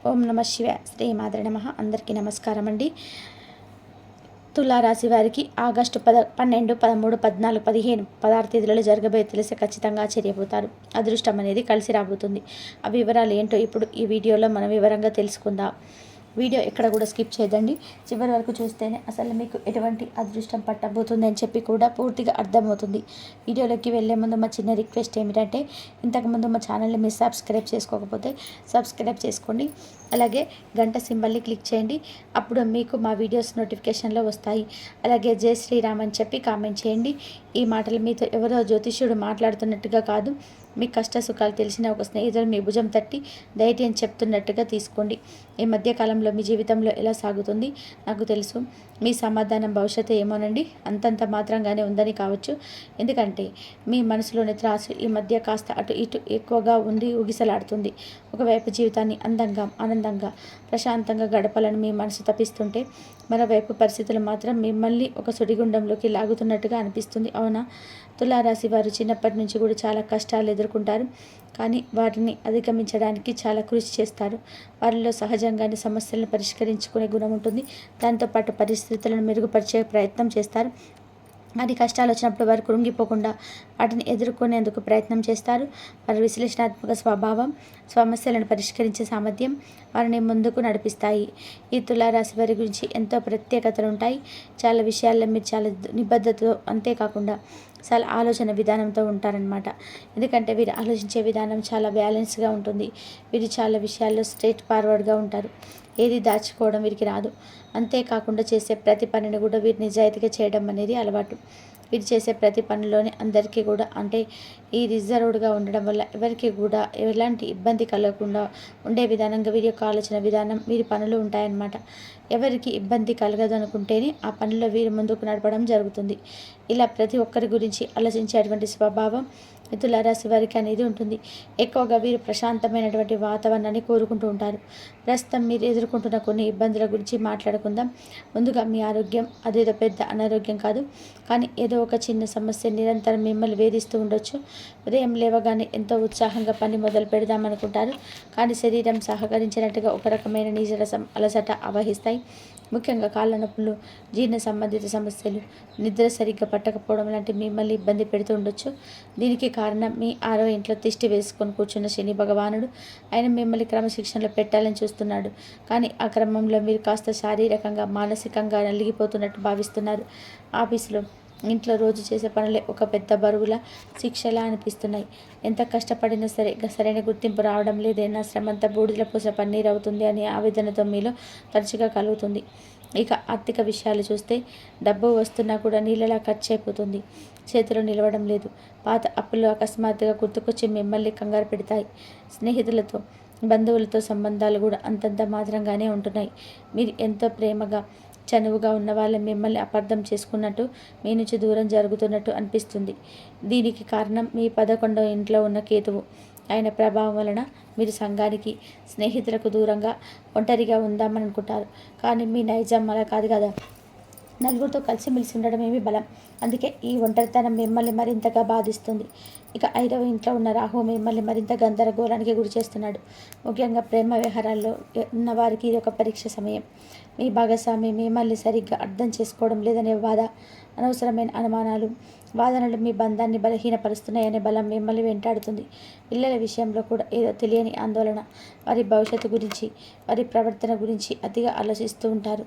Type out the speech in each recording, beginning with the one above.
ఓం నమ శివాయ. శ్రీ మాతృ నమః. అందరికీ నమస్కారం అండి. తులారాశి వారికి ఆగస్టు 12, 13, 14, 15, 16 తేదీలలో జరగబోయే తెలిసి ఖచ్చితంగా ఆశ్చర్యపోతారు. అదృష్టం అనేది కలిసి రాబోతుంది. ఆ వివరాలు ఏంటో ఇప్పుడు ఈ వీడియోలో మనం వివరంగా తెలుసుకుందాం. వీడియో ఎక్కడ కూడా స్కిప్ చేయదండి. చివరి వరకు చూస్తేనే అసలు మీకు ఎటువంటి అదృష్టం పట్టబోతుంది అని చెప్పి కూడా పూర్తిగా అర్థమవుతుంది. వీడియోలోకి వెళ్ళే ముందు మా చిన్న రిక్వెస్ట్ ఏమిటంటే, ఇంతకుముందు మా ఛానల్ని మీరు సబ్స్క్రైబ్ చేసుకోకపోతే సబ్స్క్రైబ్ చేసుకోండి. అలాగే గంట సింబల్ని క్లిక్ చేయండి. అప్పుడు మీకు మా వీడియోస్ నోటిఫికేషన్లో వస్తాయి. అలాగే జై శ్రీరామ్ అని చెప్పి కామెంట్ చేయండి. ఈ మాటలు మీతో ఎవరో జ్యోతిష్యుడు మాట్లాడుతున్నట్టుగా కాదు, మీ కష్ట సుఖాలు తెలిసిన ఒక స్నేహితుడు మీ భుజం తట్టి ధైర్యం చెప్తున్నట్టుగా తీసుకోండి. ఈ మధ్యకాలంలో మీ జీవితంలో ఎలా సాగుతుంది నాకు తెలుసు. మీ సమాధానం భవిష్యత్తు ఏమోనండి అంతంత మాత్రంగానే ఉందని కావచ్చు. ఎందుకంటే మీ మనసులోని త్రాసు ఈ మధ్య కాస్త అటు ఇటు ఎక్కువగా ఉండి ఊగిసలాడుతుంది. ఒకవైపు జీవితాన్ని అందంగా ఆనందంగా ప్రశాంతంగా గడపాలని మీ మనసు తప్పిస్తుంటే, మరోవైపు పరిస్థితులు మాత్రం మిమ్మల్ని ఒక సుడిగుండంలోకి లాగుతున్నట్టుగా అనిపిస్తుంది. అవునా? తులారాశి వారు చిన్నప్పటి నుంచి కూడా చాలా కష్టాలు ఎదుర్కొంటారు. కానీ వాటిని అధిగమించడానికి చాలా కృషి చేస్తారు. వారిలో సహజంగానే సమస్యలను పరిష్కరించుకునే గుణం ఉంటుంది. దాంతోపాటు పరిస్థితులను మెరుగుపరిచే ప్రయత్నం చేస్తారు. మరి కష్టాలు వచ్చినప్పుడు వారు కృంగిపోకుండా వాటిని ఎదుర్కొనేందుకు ప్రయత్నం చేస్తారు. వారి విశ్లేషణాత్మక స్వభావం, సమస్యలను పరిష్కరించే సామర్థ్యం వారిని ముందుకు నడిపిస్తాయి. ఈ తులారాశి వారి గురించి ఎంతో ప్రత్యేకతలు ఉంటాయి. చాలా విషయాల్లో మీరు చాలా నిబద్ధతతో, అంతేకాకుండా చాలా ఆలోచన విధానంతో ఉంటారనమాట. ఎందుకంటే వీరు ఆలోచించే విధానం చాలా బ్యాలెన్స్గా ఉంటుంది. వీరు చాలా విషయాల్లో స్ట్రైట్ ఫార్వర్డ్గా ఉంటారు. ఏది దాచుకోవడం వీరికి రాదు. అంతేకాకుండా చేసే ప్రతి పనిని కూడా వీరు నిజాయితీగా చేయడం అనేది అలవాటు. వీరు చేసే ప్రతి పనిలోనే అందరికీ కూడా అంటే ఈ రిజర్వ్డ్గా ఉండడం వల్ల ఎవరికి కూడా ఎలాంటి ఇబ్బంది కలగకుండా ఉండే విధానంగా వీరి యొక్క ఆలోచన విధానం, వీరి పనులు ఉంటాయన్నమాట. ఎవరికి ఇబ్బంది కలగదు అనుకుంటేనే ఆ పనిలో వీరు ముందుకు నడపడం జరుగుతుంది. ఇలా ప్రతి ఒక్కరి గురించి ఆలోచించేటువంటి స్వభావం తులారాశి వారికి అనేది ఉంటుంది. ఎక్కువగా వీరు ప్రశాంతమైనటువంటి వాతావరణాన్ని కోరుకుంటూ ఉంటారు. ప్రస్తుతం మీరు ఎదుర్కొంటున్న కొన్ని ఇబ్బందుల గురించి మాట్లాడుకుందాం. ముందుగా మీ ఆరోగ్యం అదేదో పెద్ద అనారోగ్యం కాదు, కానీ ఏదో ఒక చిన్న సమస్య నిరంతరం మిమ్మల్ని వేధిస్తూ ఉండొచ్చు. ఉదయం లేవగానే ఎంతో ఉత్సాహంగా పని మొదలు పెడదామనుకుంటారు, కానీ శరీరం సహకరించినట్టుగా ఒక రకమైన నీరసం, అలసట ఆవహిస్తాయి. ముఖ్యంగా కాళ్ళ నొప్పులు, జీర్ణ సంబంధిత సమస్యలు, నిద్ర సరిగ్గా పట్టకపోవడం లాంటి మిమ్మల్ని ఇబ్బంది పెడుతూ ఉండొచ్చు. దీనికి కారణం మీ 6వ ఇంట్లో తిష్టి వేసుకొని కూర్చున్న శని భగవానుడు. ఆయన మిమ్మల్ని క్రమశిక్షణలో పెట్టాలని చూస్తున్నాడు. కానీ ఆ క్రమంలో మీరు కాస్త శారీరకంగా, మానసికంగా నలిగిపోతున్నట్టు భావిస్తున్నారు. ఆఫీసులో, ఇంట్లో రోజు చేసే పనులే ఒక పెద్ద బరువులా, శిక్షలా అనిపిస్తున్నాయి. ఎంత కష్టపడినా సరే సరైన గుర్తింపు రావడం లేదైనా శ్రమంతా బూడిదల పూస పన్నీరు అవుతుంది అనే ఆవేదనతో మీలో తరచుగా కలుగుతుంది. ఇక ఆర్థిక విషయాలు చూస్తే డబ్బు వస్తున్నా కూడా నీళ్ళలా ఖర్చు అయిపోతుంది. చేతిలో నిలవడం లేదు. పాత అప్పులు అకస్మాత్తుగా గుర్తుకొచ్చి మిమ్మల్ని కంగారు పెడతాయి. స్నేహితులతో, బంధువులతో సంబంధాలు కూడా అంతంత మాత్రంగానే ఉంటున్నాయి. మీరు ఎంతో ప్రేమగా, చనువుగా ఉన్న వాళ్ళని మిమ్మల్ని అపార్థం చేసుకున్నట్టు, మీ నుంచి దూరం జరుగుతున్నట్టు అనిపిస్తుంది. దీనికి కారణం మీ 11వ ఇంట్లో ఉన్న కేతువు. ఆయన ప్రభావం వలన మీరు సంఘానికి, స్నేహితులకు దూరంగా ఒంటరిగా ఉందామని అనుకుంటారు. కానీ మీ నైజం అలా కాదు కదా. నలుగురితో కలిసిమెలిసి ఉండడం ఏమి బలం. అందుకే ఈ ఒంటరితనం మిమ్మల్ని మరింతగా బాధిస్తుంది. ఇక 5వ ఇంట్లో ఉన్న రాహు మిమ్మల్ని మరింత గందరగోళానికి గురి చేస్తున్నాడు. ముఖ్యంగా ప్రేమ వ్యవహారాల్లో ఉన్న వారికి ఇది ఒక పరీక్ష సమయం. మీ భాగస్వామి మిమ్మల్ని సరిగ్గా అర్థం చేసుకోవడం లేదనే బాధ, అనవసరమైన అనుమానాలు, వాదనలు మీ బంధాన్ని బలహీనపరుస్తున్నాయనే బలం మిమ్మల్ని వెంటాడుతుంది. పిల్లల విషయంలో కూడా ఏదో తెలియని ఆందోళన. వారి భవిష్యత్తు గురించి, వారి ప్రవర్తన గురించి అతిగా ఆలోచిస్తూ ఉంటారు.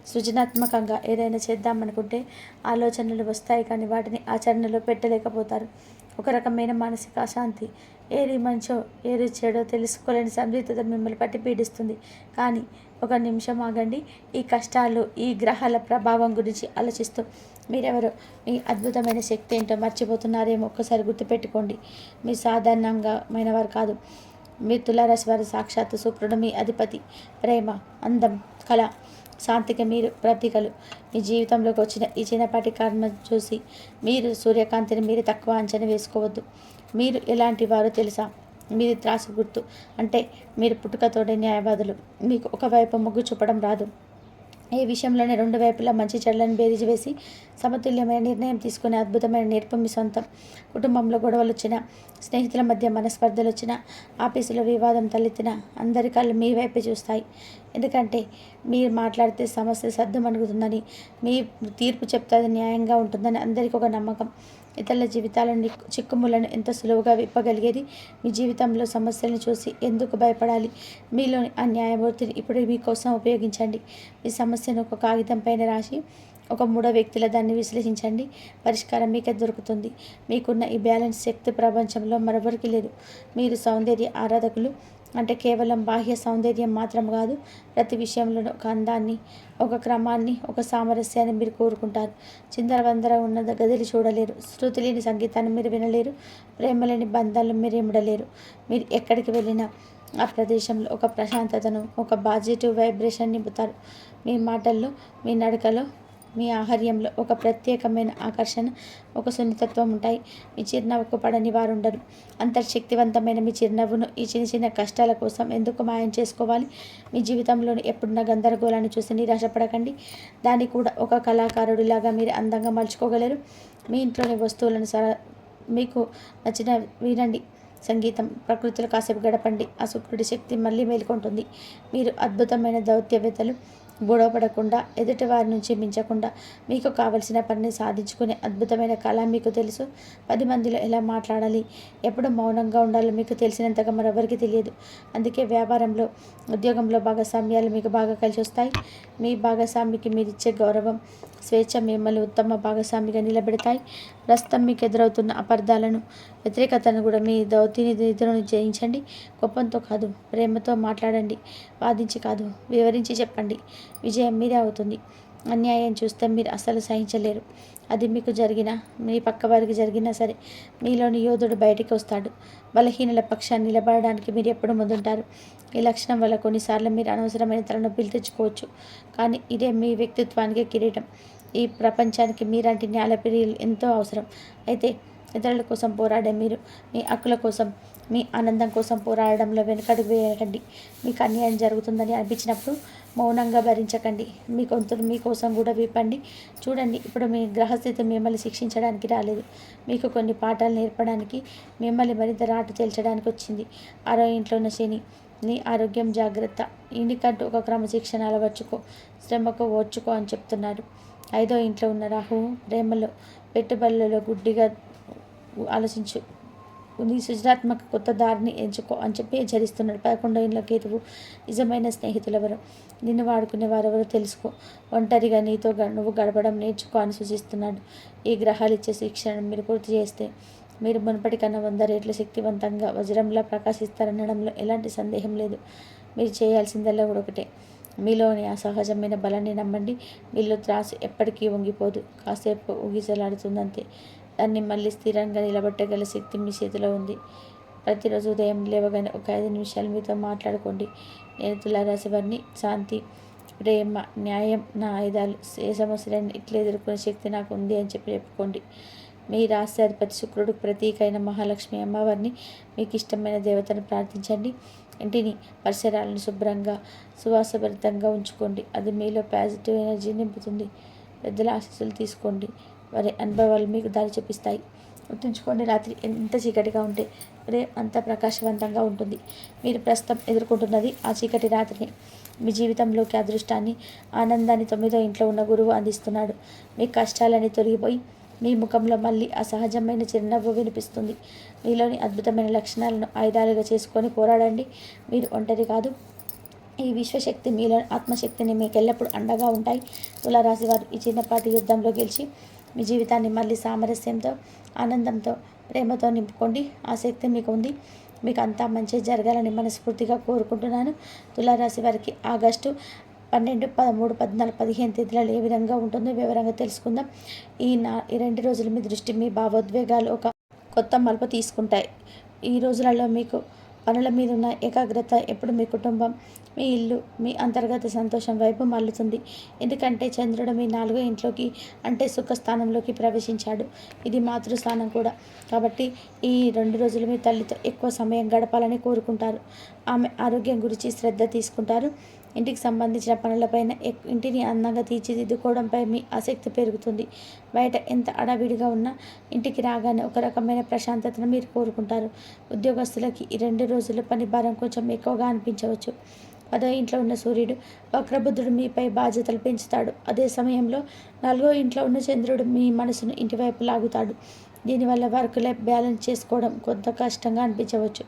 సృజనాత్మకంగా ఏదైనా చేద్దామనుకుంటే ఆలోచనలు వస్తాయి, కానీ వాటిని ఆచరణలో పెట్టలేకపోతారు. ఒక రకమైన మానసిక అశాంతి, ఏది మంచో ఏది చెడో తెలుసుకోలేని సందిగ్ధత మిమ్మల్ని పట్టి పీడిస్తుంది. కానీ ఒక నిమిషం ఆగండి. ఈ కష్టాలు, ఈ గ్రహాల ప్రభావం గురించి ఆలోచిస్తూ మీరెవరో, మీ అద్భుతమైన శక్తి ఏంటో మర్చిపోతున్నారేమో ఒక్కసారి గుర్తుపెట్టుకోండి. మీ సాధారణమైన వారు కాదు. మీ తులారాశి వారి సాక్షాత్తు శుక్రుడు మీ అధిపతి. ప్రేమ, అందం, కళ, శాంతికి మీరు ప్రతీకలు. మీ జీవితంలోకి వచ్చిన ఈ చిన్నపాటి కర్మ చూసి మీరు సూర్యకాంతిని మీరు తక్కువ అంచనా వేసుకోవద్దు. మీరు ఎలాంటి వారో తెలుసా? మీది త్రాసు గుర్తు. అంటే మీరు పుట్టుకతోడే న్యాయవాదులు. మీకు ఒకవైపు మొగ్గు చూపడం రాదు. ఏ విషయంలోనే రెండు వైపులా మంచి చెడులను బేరీజు వేసి సమతుల్యమైన నిర్ణయం తీసుకునే అద్భుతమైన నేర్పు మీ సొంతం. కుటుంబంలో గొడవలు వచ్చినా, స్నేహితుల మధ్య మనస్పర్ధలు వచ్చినా, ఆఫీసులో వివాదం తలెత్తినా అందరి కళ్ళు మీ వైపే చూస్తాయి. ఎందుకంటే మీరు మాట్లాడితే సమస్య సద్దుమణుగుతుందని, మీ తీర్పు చెప్తే న్యాయంగా ఉంటుందని అందరికీ ఒక నమ్మకం. ఇతరుల జీవితాలను చిక్కుములను ఎంత సులువుగా విప్పగలిగేది. మీ జీవితంలో సమస్యలను చూసి ఎందుకు భయపడాలి? మీలోని ఆ న్యాయమూర్తిని ఇప్పుడు మీకోసం ఉపయోగించండి. మీ సమస్యను ఒక కాగితం పైన రాసి ఒక మూడో వ్యక్తిలో దాన్ని విశ్లేషించండి. పరిష్కారం మీకే దొరుకుతుంది. మీకున్న ఈ బ్యాలెన్స్ శక్తి ప్రపంచంలో మరొకరికి లేదు. మీరు సౌందర్య ఆరాధకులు అంటే కేవలం బాహ్య సౌందర్యం మాత్రం కాదు. ప్రతి విషయంలోనూ ఒక అందాన్ని, ఒక క్రమాన్ని, ఒక సామరస్యాన్ని మీరు కోరుకుంటారు. చిందరవందర ఉన్న గదిని చూడలేరు. శృతి లేని సంగీతాన్ని మీరు వినలేరు. ప్రేమ లేని బంధాలను మీరు ఇమ్మడలేరు. మీరు ఎక్కడికి వెళ్ళినా ఆ ప్రదేశంలో ఒక ప్రశాంతతను, ఒక పాజిటివ్ వైబ్రేషన్ నింపుతారు. మీ మాటల్లో, మీ నడకలో, మీ ఆహార్యంలో ఒక ప్రత్యేకమైన ఆకర్షణ, ఒక సున్నితత్వం ఉంటాయి. మీ చిరునవ్వుకు పడని వారు ఉండరు. అంతర్శక్తివంతమైన మీ చిరునవ్వును ఈ చిన్న చిన్న కష్టాల కోసం ఎందుకు మాయం చేసుకోవాలి? మీ జీవితంలోని ఎప్పుడున్న గందరగోళాన్ని చూసి నిరాశపడకండి. దాన్ని కూడా ఒక కళాకారుడిలాగా మీరు అందంగా మలుచుకోగలరు. మీ ఇంట్లోని వస్తువులను మీకు నచ్చిన వినండి. సంగీతం, ప్రకృతిలో కాసేపు గడపండి. ఆ శుక్రుడి శక్తి మళ్ళీ మేల్కొంటుంది. మీరు అద్భుతమైన దౌత్యవేత్తలు. గొడవపడకుండా, ఎదుటి వారి నుంచి మించకుండా మీకు కావలసిన పనిని సాధించుకునే అద్భుతమైన కళ మీకు తెలుసు. 10 మందిలో ఎలా మాట్లాడాలి, ఎప్పుడు మౌనంగా ఉండాలో మీకు తెలిసినంతగా మరెవరికి తెలియదు. అందుకే వ్యాపారంలో, ఉద్యోగంలో భాగస్వామ్యాలు మీకు బాగా కలిసి వస్తాయి. మీ భాగస్వామికి మీరిచ్చే గౌరవం, స్వేచ్ఛ మిమ్మల్ని ఉత్తమ భాగస్వామిగా నిలబెడతాయి. ప్రస్తుతం మీకు ఎదురవుతున్న అపార్థాలను, వ్యతిరేకతను కూడా మీ నిధులను జయించండి. కోపంతో కాదు, ప్రేమతో మాట్లాడండి. వాదించి కాదు, వివరించి చెప్పండి. విజయం మీదే అవుతుంది. అన్యాయం చూస్తే మీరు అస్సలు సహించలేరు. అది మీకు జరిగినా, మీ పక్క వారికి జరిగినా సరే మీలోని యోధుడు బయటికి వస్తాడు. బలహీనుల పక్షాన్ని నిలబడడానికి మీరు ఎప్పుడు ముందుంటారు. ఈ లక్షణం వల్ల కొన్నిసార్లు మీరు అనవసరమైన తలనొప్పిలు తెచ్చుకోవచ్చు. కానీ ఇదే మీ వ్యక్తిత్వానికి కిరీటం. ఈ ప్రపంచానికి మీలాంటి న్యాయప్రియులు ఎంతో అవసరం. అయితే ఇతరుల కోసం పోరాడే మీరు మీ హక్కుల కోసం, మీ ఆనందం కోసం పోరాడడంలో వెనుకడుగు వేయకండి. మీకు అన్యాయం జరుగుతుందని అనిపించినప్పుడు మౌనంగా భరించకండి. మీ గొంతును మీకోసం కూడా విప్పండి. చూడండి, ఇప్పుడు మీ గ్రహస్థితి మిమ్మల్ని శిక్షించడానికి రాలేదు. మీకు కొన్ని పాఠాలు నేర్పడానికి, మిమ్మల్ని మరింత రాటు తేల్చడానికి వచ్చింది. 6వ ఇంట్లో ఉన్న శని. నీ ఆరోగ్యం జాగ్రత్త. ఇంటికంటూ ఒక క్రమశిక్షణ అలవర్చుకో, శ్రమకు ఓర్చుకో అని చెప్తున్నారు. 5వ ఇంట్లో ఉన్న రాహువు. ప్రేమలో, పెట్టుబడులలో గుడ్డిగా ఆలోచించు. నీ సృజనాత్మక కొత్త దారిని ఎంచుకో అని చెప్పి హెచ్చరిస్తున్నాడు. 11వ ఇంట్లో కేతువు. నిజమైన స్నేహితులెవరు, నిన్ను వాడుకునే వారెవరో తెలుసుకో. ఒంటరిగా నీతో నువ్వు గడపడం నేర్చుకో అని సూచిస్తున్నాడు. ఈ గ్రహాలు ఇచ్చే శిక్షణను మీరు పూర్తి చేస్తే మీరు మునుపటి కన్నా 100 రెట్లు శక్తివంతంగా వజ్రంలా ప్రకాశిస్తారనడంలో ఎలాంటి సందేహం లేదు. మీరు చేయాల్సిందల్లా కూడా ఒకటే, మీలోని ఆ సహజమైన బలాన్ని నమ్మండి. మీలో త్రాసు ఎప్పటికీ వంగిపోదు, కాసేపు ఊగిసలాడుతుందంతే. దాన్ని మళ్ళీ స్థిరంగా నిలబెట్టగల శక్తి మీ చేతిలో ఉంది. ప్రతిరోజు ఉదయం లేవగానే ఒక 5 నిమిషాలు మీతో మాట్లాడుకోండి. నేను తులారాశి వారిని, శాంతి, ప్రేమ, న్యాయం నా ఆయుధాలు, ఏ సమస్యలను ఇట్లా ఎదుర్కొనే శక్తి నాకు ఉంది అని చెప్పి చెప్పుకోండి. మీ రాష్ట్రాధిపతి శుక్రుడికి ప్రతీక అయిన మహాలక్ష్మి అమ్మవారిని, మీకు ఇష్టమైన దేవతను ప్రార్థించండి. ఇంటిని, పరిసరాలను శుభ్రంగా, సువాసభరితంగా ఉంచుకోండి. అది మీలో పాజిటివ్ ఎనర్జీ నింపుతుంది. పెద్దల ఆశీస్సులు తీసుకోండి. వారి అనుభవాలు మీకు దారి చూపిస్తాయి. గుర్తుంచుకోండి, రాత్రి ఎంత చీకటిగా ఉంటే ఉదయం అంత ప్రకాశవంతంగా ఉంటుంది. మీరు ప్రస్తుతం ఎదుర్కొంటున్నది ఆ చీకటి రాత్రిని. మీ జీవితంలోకి అదృష్టాన్ని, ఆనందాన్ని 9వ ఇంట్లో ఉన్న గురువు అందిస్తున్నాడు. మీ కష్టాలని తొలగిపోయి మీ ముఖంలో మళ్ళీ అసహజమైన చిరునవ్వు వినిపిస్తుంది. మీలోని అద్భుతమైన లక్షణాలను ఆయుధాలుగా చేసుకొని పోరాడండి. మీరు ఒంటరి కాదు. ఈ విశ్వశక్తి, మీలోని ఆత్మశక్తిని మీకు ఎల్లప్పుడూ అండగా ఉంటాయి. తులారాశి వారు ఈ చిన్నపాటి యుద్ధంలో గెలిచి మీ జీవితాన్ని మళ్ళీ సామరస్యంతో, ఆనందంతో, ప్రేమతో నింపుకోండి. ఆ శక్తి మీకు ఉంది. మీకు అంతా మంచి జరగాలని మనస్ఫూర్తిగా కోరుకుంటున్నాను. తులారాశి వారికి ఆగస్టు 12, 13, 14, 15 తేదీలలో ఏ విధంగా ఉంటుందో వివరంగా తెలుసుకుందాం. ఈ 2 రోజులు మీ దృష్టి, మీ భావోద్వేగాలు ఒక కొత్త మలుపు తీసుకుంటాయి. ఈ రోజులలో మీకు పనుల మీద ఉన్న ఏకాగ్రత ఎప్పుడు మీ కుటుంబం, మీ ఇల్లు, మీ అంతర్గత సంతోషం వైపు మల్లుతుంది. ఎందుకంటే చంద్రుడు మీ 4వ ఇంట్లోకి అంటే సుఖస్థానంలోకి ప్రవేశించాడు. ఇది మాతృస్థానం కూడా. కాబట్టి ఈ 2 రోజులు మీ తల్లితో ఎక్కువ సమయం గడపాలని కోరుకుంటారు. ఆమె ఆరోగ్యం గురించి శ్రద్ధ తీసుకుంటారు. ఇంటికి సంబంధించిన పనులపైన ఇంటిని అందంగా తీర్చిదిద్దుకోవడంపై మీ ఆసక్తి పెరుగుతుంది. బయట ఎంత అడావిడిగా ఉన్నా ఇంటికి రాగానే ఒక రకమైన ప్రశాంతతను మీరు కోరుకుంటారు. ఉద్యోగస్తులకి ఈ 2 రోజుల పని భారం కొంచెం ఎక్కువగా అనిపించవచ్చు. 10వ ఇంట్లో ఉన్న సూర్యుడు వక్రబుద్ధుడు మీపై బాధ్యతలు పెంచుతాడు. అదే సమయంలో 4వ ఇంట్లో ఉన్న చంద్రుడు మీ మనసును ఇంటివైపు లాగుతాడు. దీనివల్ల వర్క్ లైఫ్ బ్యాలెన్స్ చేసుకోవడం కొంత కష్టంగా అనిపించవచ్చు.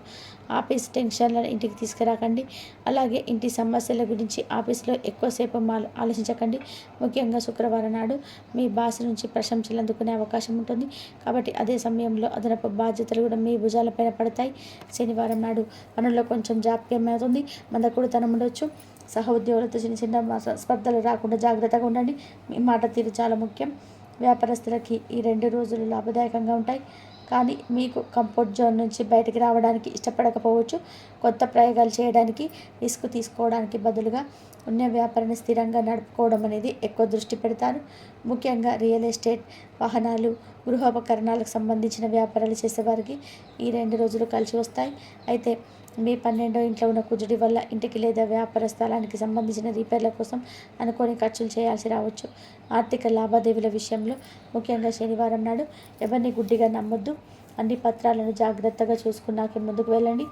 ఆఫీస్ టెన్షన్లను ఇంటికి తీసుకురాకండి. అలాగే ఇంటి సమస్యల గురించి ఆఫీస్లో ఎక్కువసేపు ఆలోచించకండి. ముఖ్యంగా శుక్రవారం నాడు మీ బాస్ నుంచి ప్రశంసలు అందుకునే అవకాశం ఉంటుంది. కాబట్టి అదే సమయంలో అదనపు బాధ్యతలు కూడా మీ భుజాలపైన పడతాయి. శనివారం నాడు పనుల్లో కొంచెం జాప్యం అవుతుంది. మందకొడితనం ఉండొచ్చు. సహ ఉద్యోగులతో చిన్న చిన్న స్పర్ధలు రాకుండా జాగ్రత్తగా ఉండండి. మీ మాట తీరు చాలా ముఖ్యం. వ్యాపారస్తులకి ఈ 2 రోజులు లాభదాయకంగా ఉంటాయి. కానీ మీకు కంఫర్ట్ జోన్ నుంచి బయటికి రావడానికి ఇష్టపడకపోవచ్చు. కొత్త ప్రయోగాలు చేయడానికి, రిస్క్ తీసుకోవడానికి బదులుగా ఉన్న వ్యాపారాన్ని స్థిరంగా నడుపుకోవడం అనేది ఎక్కువ దృష్టి పెడతారు. ముఖ్యంగా రియల్ ఎస్టేట్, వాహనాలు, గృహోపకరణాలకు సంబంధించిన వ్యాపారాలు చేసేవారికి ఈ 2 రోజులు కలిసి వస్తాయి. అయితే మీ 12వ ఇంట్లో ఉన్న కుజుడి వల్ల ఇంటికి లేదా వ్యాపార స్థలానికి సంబంధించిన రిపేర్ల కోసం అనుకోని ఖర్చులు చేయాల్సి రావచ్చు. ఆర్థిక లావాదేవీల విషయంలో ముఖ్యంగా శనివారం నాడు ఎవరిని గుడ్డిగా నమ్మొద్దు. అన్ని పత్రాలను జాగ్రత్తగా చూసుకున్నాకే ముందుకు వెళ్ళండి.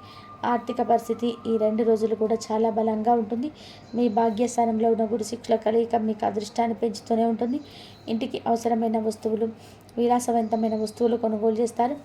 ఆర్థిక పరిస్థితి ఈ 2 రోజులు కూడా చాలా బలంగా ఉంటుంది. మీ భాగ్యస్థానంలో ఉన్న గురు శుక్రుల కలయిక మీకు అదృష్టాన్ని పెంచుతూనే ఉంటుంది. ఇంటికి అవసరమైన వస్తువులు, విలాసవంతమైన వస్తువులు కొనుగోలు చేస్తారు.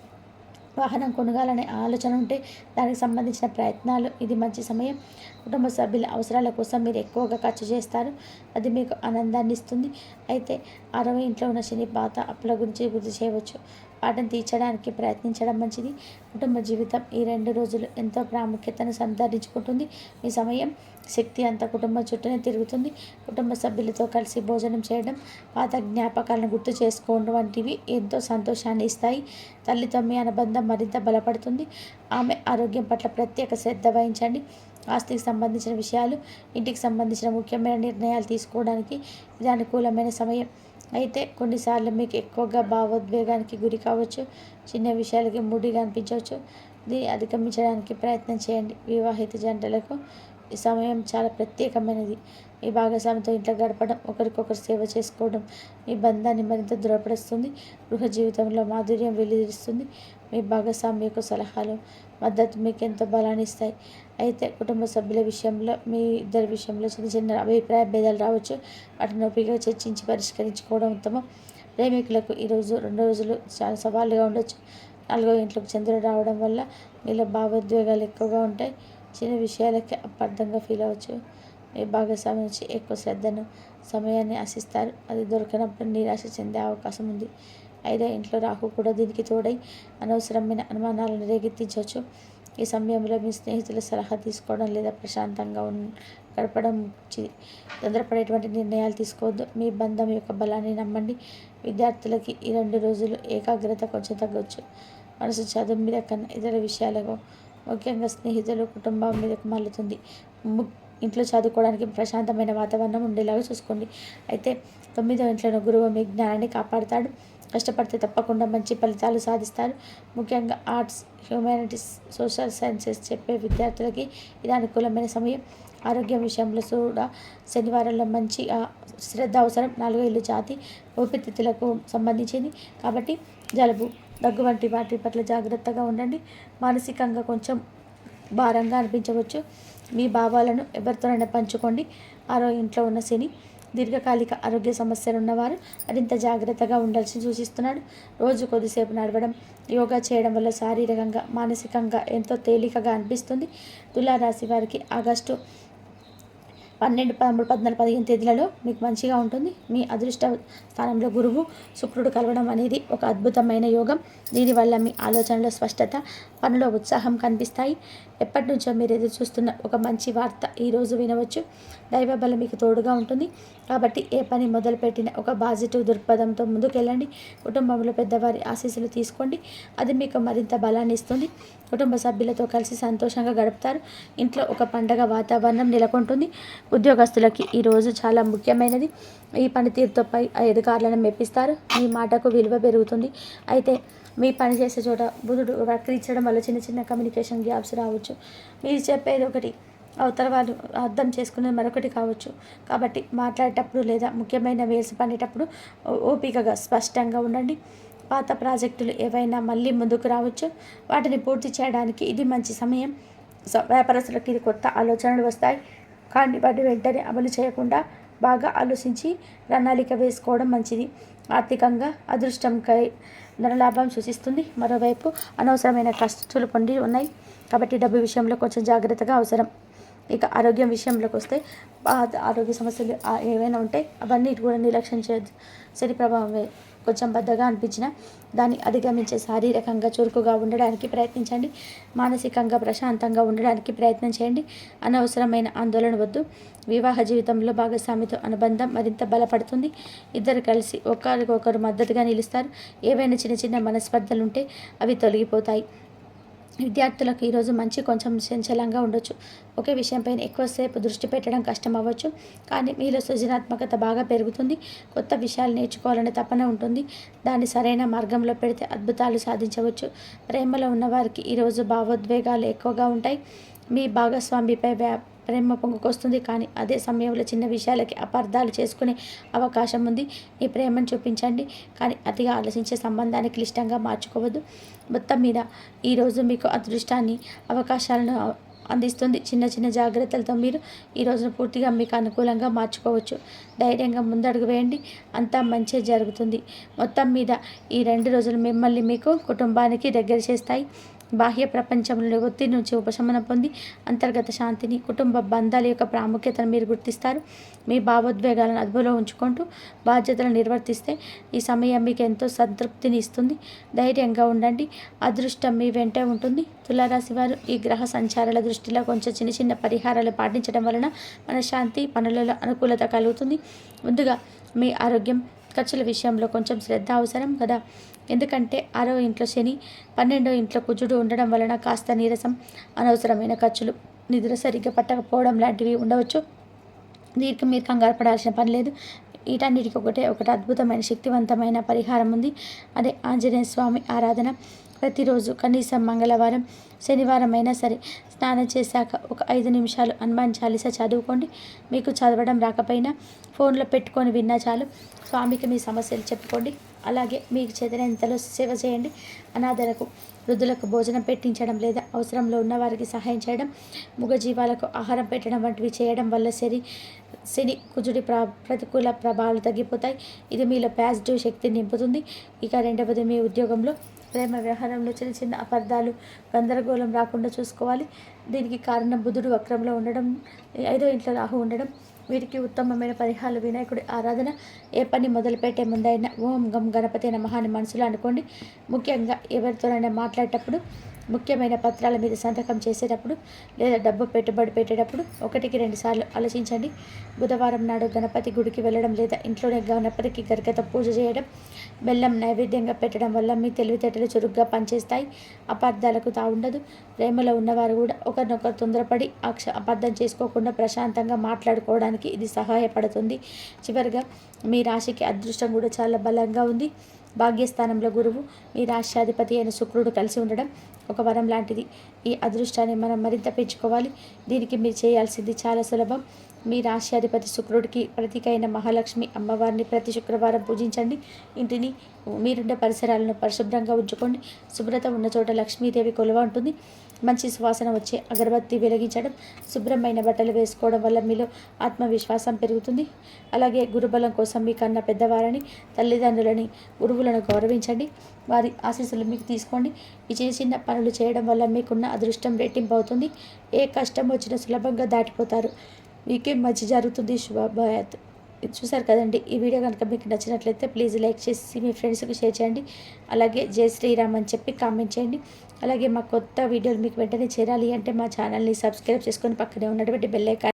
వాహనం కొనగాలనే ఆలోచన ఉంటే దానికి సంబంధించిన ప్రయత్నాలు ఇది మంచి సమయం. కుటుంబ సభ్యుల అవసరాల కోసం మీరు ఎక్కువగా ఖర్చు చేస్తారు. అది మీకు ఆనందాన్ని ఇస్తుంది. అయితే 6వ ఇంట్లో ఉన్న శని పాత అప్పుల గురించి గుర్తు చేయవచ్చు. వాటిని తీర్చడానికి ప్రయత్నించడం మంచిది. కుటుంబ జీవితం ఈ 2 రోజులు ఎంతో ప్రాముఖ్యతను సంతరించుకుంటుంది. మీ సమయం, శక్తి అంతా కుటుంబం చుట్టూనే తిరుగుతుంది. కుటుంబ సభ్యులతో కలిసి భోజనం చేయడం, పాత జ్ఞాపకాలను గుర్తు చేసుకోవడం వంటివి ఎంతో సంతోషాన్ని ఇస్తాయి. తల్లితో మీ అనుబంధం మరింత బలపడుతుంది. ఆమె ఆరోగ్యం పట్ల ప్రత్యేక శ్రద్ధ వహించండి. ఆస్తికి సంబంధించిన విషయాలు, ఇంటికి సంబంధించిన ముఖ్యమైన నిర్ణయాలు తీసుకోవడానికి ఇది అనుకూలమైన సమయం. అయితే కొన్నిసార్లు మీకు ఎక్కువగా భావోద్వేగానికి గురి కావచ్చు. చిన్న విషయాలకి మూడీగా అనిపించవచ్చు. దీన్ని అధిగమించడానికి ప్రయత్నం చేయండి. వివాహిత జంటలకు ఈ సమయం చాలా ప్రత్యేకమైనది. మీ భాగస్వామితో ఇంట్లో గడపడం, ఒకరికొకరు సేవ చేసుకోవడం మీ బంధాన్ని మరింత దృఢపరుస్తుంది. గృహ జీవితంలో మాధుర్యం వెలువరిస్తుంది. మీ భాగస్వామి యొక్క సలహాలు, మద్దతు మీకు ఎంతో బలాన్ని ఇస్తాయి. అయితే కుటుంబ సభ్యుల విషయంలో మీ ఇద్దరి విషయంలో చిన్న చిన్న అభిప్రాయ భేదాలు రావచ్చు. వాటిని ఓపికగా చర్చించి పరిష్కరించుకోవడం ఉత్తమం. ప్రేమికులకు ఈరోజు 2 రోజులు చాలా సవాలుగా ఉండొచ్చు. 4వ ఇంట్లోకి చంద్రుడు రావడం వల్ల మీలో భావోద్వేగాలు ఎక్కువగా ఉంటాయి. చిన్న విషయాలకే అపార్థంగా ఫీల్ అవ్వచ్చు. మీ భాగస్వామి నుంచి ఎక్కువ శ్రద్ధను, సమయాన్ని ఆశిస్తారు. అది దొరకనప్పుడు నిరాశ చెందే అవకాశం ఉంది. 5వ ఇంట్లో రాహు కూడా దీనికి తోడై అనవసరమైన అనుమానాలను రేకెత్తించవచ్చు. ఈ సమయంలో మీ స్నేహితుల సలహా తీసుకోవడం లేదా ప్రశాంతంగా గడపడం మంచిది. తొందరపడేటువంటి నిర్ణయాలు తీసుకోవద్దు. మీ బంధం యొక్క బలాన్ని నమ్మండి. విద్యార్థులకి ఈ 2 రోజులు ఏకాగ్రత కొంచెం తగ్గవచ్చు. మనసు చదువు మీద కన్నా ఇతర విషయాలకు, ముఖ్యంగా స్నేహితులు, కుటుంబం మీదకు మళ్ళుతుంది. ఇంట్లో చదువుకోవడానికి ప్రశాంతమైన వాతావరణం ఉండేలాగా చూసుకోండి. అయితే 9వ ఇంట్లో గురువు మీ జ్ఞానాన్ని కాపాడుతాడు. కష్టపడితే తప్పకుండా మంచి ఫలితాలు సాధిస్తారు. ముఖ్యంగా ఆర్ట్స్, హ్యూమానిటీస్, సోషల్ సైన్సెస్ చెప్పే విద్యార్థులకి ఇది అనుకూలమైన సమయం. ఆరోగ్యం విషయంలో కూడా శనివారంలో మంచి శ్రద్ధ అవసరం. 4వ ఇల్లు జాతి, ఊపిరితిత్తులకు సంబంధించింది కాబట్టి జలుబు, దగ్గు వంటి వాటి పట్ల జాగ్రత్తగా ఉండండి. మానసికంగా కొంచెం భారంగా అనిపించవచ్చు. మీ భావాలను ఎవరితోనైనా పంచుకోండి. 6వ ఇంట్లో ఉన్న శని దీర్ఘకాలిక ఆరోగ్య సమస్యలు ఉన్నవారు మరింత జాగ్రత్తగా ఉండాల్సి సూచిస్తున్నాడు. రోజు కొద్దిసేపు నడవడం, యోగా చేయడం వల్ల శారీరకంగా, మానసికంగా ఎంతో తేలికగా అనిపిస్తుంది. తులారాశి వారికి ఆగస్టు 12, 13, 14, 15 తేదీలలో మీకు మంచిగా ఉంటుంది. మీ అదృష్ట స్థానంలో గురువు, శుక్రుడు కలవడం అనేది ఒక అద్భుతమైన యోగం. దీనివల్ల మీ ఆలోచనలో స్పష్టత, పనిలో ఉత్సాహం కనిపిస్తాయి. ఎప్పటి నుంచో మీరు ఎదురు చూస్తున్న ఒక మంచి వార్త ఈరోజు వినవచ్చు. దైవ బలం మీకు తోడుగా ఉంటుంది. కాబట్టి ఏ పని మొదలుపెట్టినా ఒక పాజిటివ్ దృక్పథంతో ముందుకెళ్ళండి. కుటుంబంలో పెద్దవారి ఆశీస్సులు తీసుకోండి. అది మీకు మరింత బలాన్ని ఇస్తుంది. కుటుంబ సభ్యులతో కలిసి సంతోషంగా గడుపుతారు. ఇంట్లో ఒక పండగ వాతావరణం నెలకొంటుంది. ఉద్యోగస్తులకి ఈరోజు చాలా ముఖ్యమైనది. ఈ పనితీరుతో పై అధికారులను మెప్పిస్తారు. మీ మాటకు విలువ పెరుగుతుంది. అయితే మీ పని చేసే చోట బుధుడు వక్రించడం వల్ల చిన్న చిన్న కమ్యూనికేషన్ గ్యాప్స్ రావచ్చు. మీరు చెప్పేది ఒకటి అవతల వాళ్ళు అర్థం చేసుకునేది మరొకటి కావచ్చు. కాబట్టి మాట్లాడేటప్పుడు లేదా ముఖ్యమైన వేల్స్ పడేటప్పుడు ఓపికగా స్పష్టంగా ఉండండి. పాత ప్రాజెక్టులు ఏవైనా మళ్ళీ ముందుకు రావచ్చు. వాటిని పూర్తి చేయడానికి ఇది మంచి సమయం. వ్యాపారస్తులకు ఇది కొత్త ఆలోచనలు వస్తాయి, కానీ వాటిని వెంటనే అమలు చేయకుండా బాగా ఆలోచించి ప్రణాళిక వేసుకోవడం మంచిది. ఆర్థికంగా అదృష్టంకై ధనలాభం సూచిస్తుంది. మరోవైపు అనవసరమైన ఖర్చులు పొంది ఉన్నాయి, కాబట్టి డబ్బు విషయంలో కొంచెం జాగ్రత్తగా అవసరం. ఇక ఆరోగ్యం విషయంలోకి వస్తే ఆరోగ్య సమస్యలు ఏవైనా ఉంటే అవన్నీ కూడా నిర్లక్ష్యం చేయొద్దు. శని ప్రభావం కొంచెం బద్దగా అనిపించిన దాన్ని అధిగమించే శారీరకంగా చురుకుగా ఉండడానికి ప్రయత్నించండి. మానసికంగా ప్రశాంతంగా ఉండడానికి ప్రయత్నం చేయండి. అనవసరమైన ఆందోళన వద్దు. వివాహ జీవితంలో భాగస్వామితో అనుబంధం మరింత బలపడుతుంది. ఇద్దరు కలిసి ఒకరికొకరు మద్దతుగా నిలుస్తారు. ఏవైనా చిన్న చిన్న మనస్పర్ధలు ఉంటే అవి తొలగిపోతాయి. విద్యార్థులకు ఈరోజు కొంచెం చంచలంగా ఉండొచ్చు. ఒకే విషయంపైన ఎక్కువసేపు దృష్టి పెట్టడం కష్టం అవ్వచ్చు, కానీ మీలో సృజనాత్మకత బాగా పెరుగుతుంది. కొత్త విషయాలు నేర్చుకోవాలనే తపన ఉంటుంది. దాన్ని సరైన మార్గంలో పెడితే అద్భుతాలు సాధించవచ్చు. ప్రేమలో ఉన్నవారికి ఈరోజు భావోద్వేగాలు ఎక్కువగా ఉంటాయి. మీ భాగస్వామిపై ప్రేమ పొంగుకొస్తుంది, కానీ అదే సమయంలో చిన్న విషయాలకి అపార్థాలు చేసుకునే అవకాశం ఉంది. ఈ ప్రేమను చూపించండి, కానీ అతిగా ఆలోచించే సంబంధాన్ని క్లిష్టంగా మార్చుకోవద్దు. మొత్తం మీద ఈరోజు మీకు అదృష్టాన్ని, అవకాశాలను అందిస్తుంది. చిన్న చిన్న జాగ్రత్తలతో మీరు ఈ రోజును పూర్తిగా మీకు అనుకూలంగా మార్చుకోవచ్చు. ధైర్యంగా ముందడుగు వేయండి, అంతా మంచి జరుగుతుంది. మొత్తం మీద ఈ 2 రోజులు మిమ్మల్ని మీకు కుటుంబానికి దగ్గర చేస్తాయి. బాహ్య ప్రపంచంలోని ఒత్తిడి నుంచి ఉపశమనం పొంది అంతర్గత శాంతిని, కుటుంబ బంధాల యొక్క ప్రాముఖ్యతను మీరు గుర్తిస్తారు. మీ భావోద్వేగాలను అదుపులో ఉంచుకుంటూ బాధ్యతలను నిర్వర్తిస్తే ఈ సమయం మీకు ఎంతో సంతృప్తిని ఇస్తుంది. ధైర్యంగా ఉండండి, అదృష్టం మీ వెంటే ఉంటుంది. తులారాశి వారు ఈ గ్రహ సంచారాల దృష్టిలో కొంచెం చిన్న చిన్న పరిహారాలు పాటించడం వలన మనశ్శాంతి, పనులలో అనుకూలత కలుగుతుంది. ముందుగా మీ ఆరోగ్యం, ఖర్చుల విషయంలో కొంచెం శ్రద్ధ అవసరం కదా. ఎందుకంటే 6వ ఇంట్లో శని, 12వ ఇంట్లో కుజుడు ఉండడం వలన కాస్త నీరసం, అనవసరమైన ఖర్చులు, నిద్ర సరిగ్గా పట్టకపోవడం లాంటివి ఉండవచ్చు. దీనికి మీరు కంగారు పడాల్సిన పని లేదు. వీటన్నిటికీ ఒకటి అద్భుతమైన శక్తివంతమైన పరిహారం ఉంది. అదే ఆంజనేయ స్వామి ఆరాధన. ప్రతిరోజు కనీసం మంగళవారం, శనివారం అయినా సరే స్నానం చేశాక ఒక 5 నిమిషాలు హనుమాన్ చాలీసా చదువుకోండి. మీకు చదవడం రాకపోయినా ఫోన్లో పెట్టుకొని విన్నా చాలు. స్వామికి మీ సమస్యలు చెప్పుకోండి. అలాగే మీకు చేతనైనంతలో సేవ చేయండి. అనాథలకు, వృద్ధులకు భోజనం పెట్టించడం లేదా అవసరంలో ఉన్న వారికి సహాయం చేయడం, మూగజీవాలకు ఆహారం పెట్టడం వంటివి చేయడం వల్ల శని కుజుడి ప్రతికూల ప్రభావాలు తగ్గిపోతాయి. ఇది మీలో పాజిటివ్ శక్తిని నింపుతుంది. ఇక 2వది మీ ఉద్యోగంలో, ప్రేమ వ్యవహారంలో చిన్న చిన్న అపార్థాలు, గందరగోళం రాకుండా చూసుకోవాలి. దీనికి కారణం బుధుడు వక్రంలో ఉండడం, 5వ ఇంట్లో రాహు ఉండడం. వీరికి ఉత్తమమైన పరిహారాలు వినాయకుడి ఆరాధన. ఏ పని మొదలుపెట్టే ముందైనా ఓం గం గణపతి నమః అని మనసులో అనుకోండి. ముఖ్యంగా ఎవరితోనైనా మాట్లాడేటప్పుడు, ముఖ్యమైన పత్రాల మీద సంతకం చేసేటప్పుడు లేదా డబ్బు పెట్టుబడి పెట్టేటప్పుడు 1కి 2 సార్లు ఆలోచించండి. బుధవారం నాడు గణపతి గుడికి వెళ్ళడం లేదా ఇంట్లోనే గణపతికి గరికతో పూజ చేయడం, బెల్లం నైవేద్యంగా పెట్టడం వల్ల మీ తెలివితేటలు చురుగ్గా పనిచేస్తాయి. అపార్థాలకు తావుండదు. ప్రేమలో ఉన్నవారు కూడా ఒకరినొకరు తొందరపడి అపార్థం చేసుకోకుండా ప్రశాంతంగా మాట్లాడుకోవడానికి ఇది సహాయపడుతుంది. చివరిగా మీ రాశికి అదృష్టం కూడా చాలా బలంగా ఉంది. భాగ్యస్థానంలో గురువు, మీ రాష్ట్రాధిపతి అయిన శుక్రుడు కలిసి ఉండడం ఒక వరం లాంటిది. ఈ అదృష్టాన్ని మనం మరింత పెంచుకోవాలి. దీనికి మీరు చేయాల్సింది చాలా సులభం. మీ రాష్ట్రాధిపతి శుక్రుడికి ప్రతీక అయిన మహాలక్ష్మి అమ్మవారిని ప్రతి శుక్రవారం పూజించండి. ఇంటిని, మీరుండే పరిసరాలను పరిశుభ్రంగా ఉంచుకోండి. శుభ్రత ఉన్న చోట లక్ష్మీదేవి కొలువ ఉంటుంది. మంచి సువాసన వచ్చే అగరబత్తి వెలిగించడం, శుభ్రమైన బట్టలు వేసుకోవడం వల్ల మీలో ఆత్మవిశ్వాసం పెరుగుతుంది. అలాగే గురుబలం కోసం మీ కన్నా పెద్దవారిని, తల్లిదండ్రులని, గురువులను గౌరవించండి. వారి ఆశీస్సులు మీకు తీసుకోండి. ఈ చిన్న చిన్న పనులు చేయడం వల్ల మీకున్న అదృష్టం రెట్టింపు అవుతుంది. ఏ కష్టం వచ్చినా సులభంగా దాటిపోతారు. మీకే మంచి జరుగుతుంది. శుభాభయాత్. చూసారు కదండి. ఈ వీడియో కనుక మీకు నచ్చినట్లయితే ప్లీజ్ లైక్ చేసి మీ ఫ్రెండ్స్కి షేర్ చేయండి. అలాగే జై శ్రీరామ్ అని చెప్పి కామెంట్ చేయండి. అలాగే మా కొత్త వీడియోలు మీకు వెంటనే చేరాలి అంటే మా ఛానల్ని సబ్స్క్రైబ్ చేసుకొని పక్కనే ఉన్నటువంటి బెల్ ఐకాన్